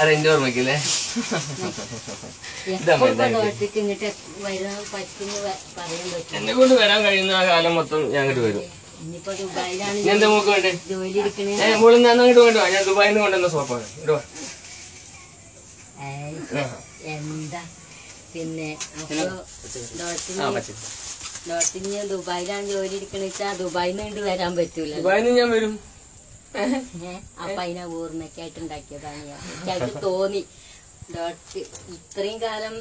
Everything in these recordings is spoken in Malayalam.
അതെ എന്റെ ഓർമ്മയ്ക്കല്ലേ എന്നെ കൊണ്ട് വരാൻ കഴിയുന്ന ആ കാലം മൊത്തം ഞാൻ അങ്ങോട്ട് വരും. എന്താ മോക്ക് വേണ്ടേ? മോള് ഞാൻ അങ്ങോട്ട് വേണ്ട, ഞാൻ ദുബായിൽ നിന്ന് കൊണ്ടുവന്ന സോപ്പാണ്. എന്താ പിന്നെ ഡോട്ടിന് ദുബായിലാണ് ജോലി എടുക്കണെന്ന് വെച്ചാ ദുബായിന്ന് കൊണ്ട് വരാൻ പറ്റൂല. ദുബായിന്ന് ഞാൻ വരും. അപ്പൊ അതിനെ ഓർമ്മയ്ക്കായിട്ട് ഉണ്ടാക്കിയതാണ് ഞാൻ. എനിക്ക് തോന്നി ഡോക്ടർ ഇത്രയും കാലം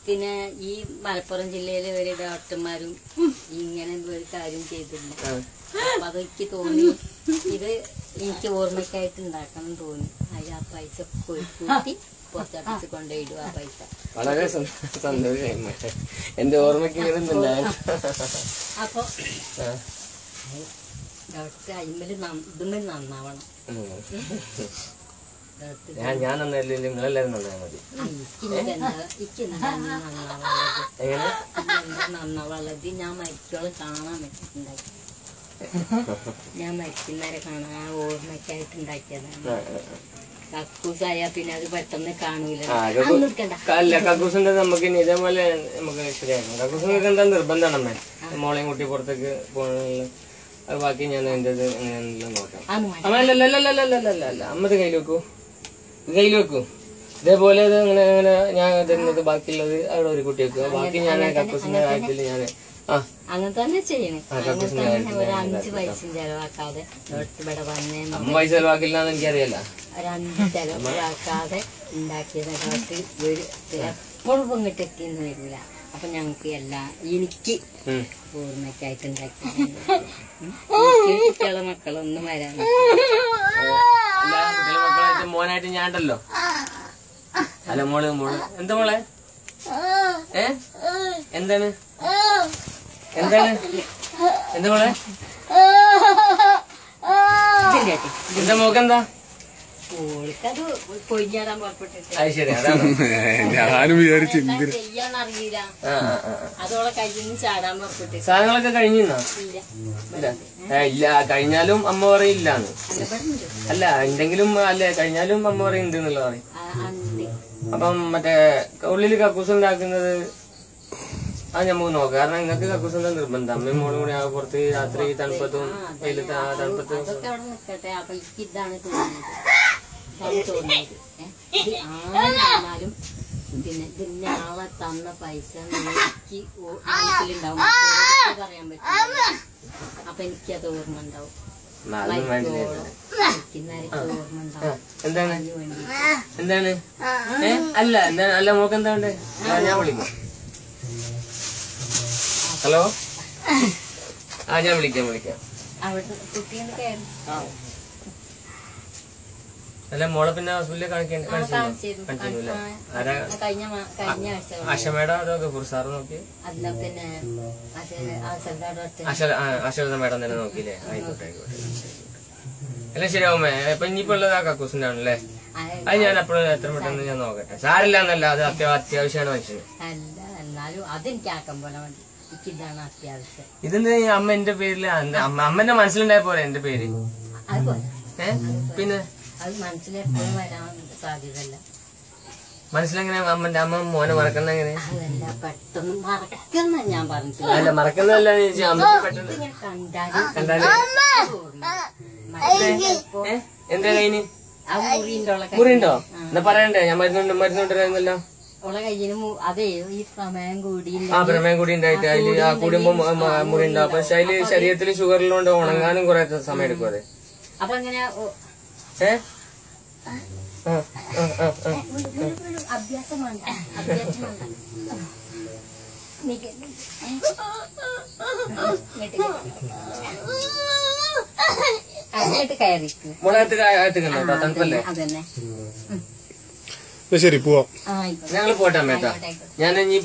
പിന്നെ ഈ മലപ്പുറം ജില്ലയിലെ ഒരു ഡോക്ടർമാരും ഇങ്ങനെ ഒരു കാര്യം ചെയ്തില്ല. അപ്പൊ അതെനിക്ക് തോന്നി ഇത് എനിക്ക് ഓർമ്മയ്ക്കായിട്ട് ഉണ്ടാക്കണം തോന്നി. അതിൽ ആ പൈസ കൂട്ടി പോസ്റ്റ് ഓഫീസിൽ കൊണ്ടുപോയിടും. ആ പൈസ വളരെ സന്തോഷമായി. എന്റെ ഓർമ്മയ്ക്ക് അപ്പൊ ഡോക്ടർ അയിമല് ഇതുമ്മൽ നന്നാവണം. ഞാൻ നന്നല്ലേ, നിങ്ങളെല്ലാരും നന്നായാൽ മതി. നന്നാവുള്ളത് ഞാൻ മരിച്ചോളം കാണാൻ പറ്റിട്ടുണ്ടാക്കി. ഞാൻ മരിക്കുന്നവരെ കാണാൻ ഓർമ്മയ്ക്കായിട്ട് ഉണ്ടാക്കിയതാണ്. കക്കൂസായ പിന്നെ അത് പെട്ടെന്ന് കാണൂല. അല്ല കക്കൂസിന്റെ നമുക്ക് ഇതേപോലെ നമുക്ക് ശരിയായിരുന്നു. കക്കൂസിനൊക്കെ എന്താ നിർബന്ധമാണ് അമ്മേ, മോളെയും കുട്ടി പുറത്തേക്ക് പോകണമെന്നുള്ള. അത് ബാക്കി ഞാൻ എന്റെ എങ്ങനെയാണെങ്കിലും നോക്കാം. അമ്മ അല്ല അമ്മത് കയ്യിൽ വെക്കൂ, കയ്യിൽ വെക്കൂ. ഇതേപോലെ ഇത് അങ്ങനെ അങ്ങനെ ഞാൻ തരുന്നത് ബാക്കിയുള്ളത് അവിടെ ഒരു കുട്ടി വെക്കുക. ബാക്കി ഞാൻ കക്കൂസിന്റെ കാര്യത്തിൽ ഞാൻ അങ്ങനെ തന്നെ ചെയ്യണേ. ഒരു 5 പൈസ ചെലവാക്കാതെ ഇവിടെ വന്നേ. 5 പൈസ ചെലവാക്കില്ലാന്ന് എനിക്കറിയാലോ. ഒരു 5 ചെലവാക്കാതെ ഉണ്ടാക്കിയത് എപ്പോഴും ഇങ്ങോട്ട് എത്തിയെന്ന് വരില്ല. അപ്പൊ ഞങ്ങക്ക് എനിക്ക് ഓർമ്മയ്ക്കായിട്ട് ഉണ്ടാക്കിയത്. കുട്ടികളെ മക്കളൊന്നും വരാൻ മക്കളായിട്ട് മോനായിട്ട് ഞാൻ ഉണ്ടല്ലോ. അല്ല മോള് എന്താ മോളെ? എന്താണ് എന്താണ് എന്താ മോളെ? എന്താ മോക്കെന്താ? ഓൾക്കത് കൊയ്യാടാൻ പുറപ്പെട്ടിട്ട് ഞാനും വിചാരിച്ചു ചെയ്യാന്നറിയില്ല. അതോളെ കയ്യിൽ നിന്ന് ചാടാൻ പുറപ്പെട്ടിട്ട്. സാധനങ്ങളൊക്കെ കഴിഞ്ഞിരുന്നോ? ഇല്ല. കഴിഞ്ഞാലും അമ്മ പറയില്ലാന്ന്. അല്ല എന്തെങ്കിലും അല്ലേ കഴിഞ്ഞാലും അമ്മ പറയുന്നുണ്ട് എന്നുള്ളത് പറയും. അപ്പം മറ്റേ ഉള്ളില് കക്കൂസ് ഉണ്ടാക്കുന്നത് അത് നമുക്ക് നോക്കാം. കാരണം നിങ്ങൾക്ക് കക്കൂസ് എന്താ നിർബന്ധം? അമ്മയും മോളും കൂടി പുറത്ത് രാത്രി തണുപ്പത്തും വെയിലത്ത് തണുപ്പത്തും തോന്നിയത്. പിന്നെ ഇതിന്റെ ആളെ തന്ന പൈസ എനിക്ക് മനസ്സിലുണ്ടാവും, പറയാൻ പറ്റില്ല. അപ്പൊ എനിക്കത് ഓർമ്മ ഉണ്ടാവും. എന്താണ് എന്താണ് അല്ല എന്താണ് അല്ല മോക്ക് എന്താ വേണ്ടേ? ഞാൻ വിളിക്കാം. ഹലോ ഞാൻ വിളിക്കാം. അല്ല മോളെ പിന്നെ ഹോസ്പിറ്റലിൽ കാണിച്ചിരുന്നില്ല. ആശ അതോ ഗഫൂർ സാറ് നോക്കി? ആശ മേഡം തന്നെ നോക്കിയില്ലേ? ആയിക്കോട്ടെ. എല്ലാം ശരിയാവുമേ. ഇപ്പൊ ഇനിയിപ്പോ ഉള്ളത് ആ കക്കൂസിന്റെ ആണല്ലേ? അത് ഞാൻ അപ്പോഴും എത്ര പെട്ടെന്ന് ഞാൻ നോക്കട്ടെ. സാരില്ല എന്നല്ല, അത് അത്യാവശ്യമാണ് മനുഷ്യന്. ഇതെന്താ അമ്മ എന്റെ പേരില് അമ്മന്റെ മനസ്സിലുണ്ടായ പോലെ എന്റെ പേര്. പിന്നെ മനസ്സിലെങ്ങനെ അമ്മ മോനെ മറക്കുന്ന എങ്ങനെ? അല്ല മറക്കുന്നതല്ല കണ്ടാല് എന്താ കയ്യിന് മുറിയുണ്ടോ? എന്നാ പറയണ്ടേ? ഞാൻ മരുന്നുകൊണ്ടിരുന്നല്ലോ. പ്രമേയം കൂടി ഉണ്ടായിട്ട് അതില് ആ കൂടുമ്പോ മുറിയുണ്ടാവും. പക്ഷെ അതില് ശരീരത്തില് ഷുഗറിലുകൊണ്ട് ഉണങ്ങാനും കുറെ സമയം എടുക്കും. അതെ മുളകത്ത് കണ്ടോ? തണുപ്പല്ലേ? ശരി പോവാം. ഞങ്ങള് പോട്ടെ അമ്മേട്ടാ. ഞാൻ ഇനി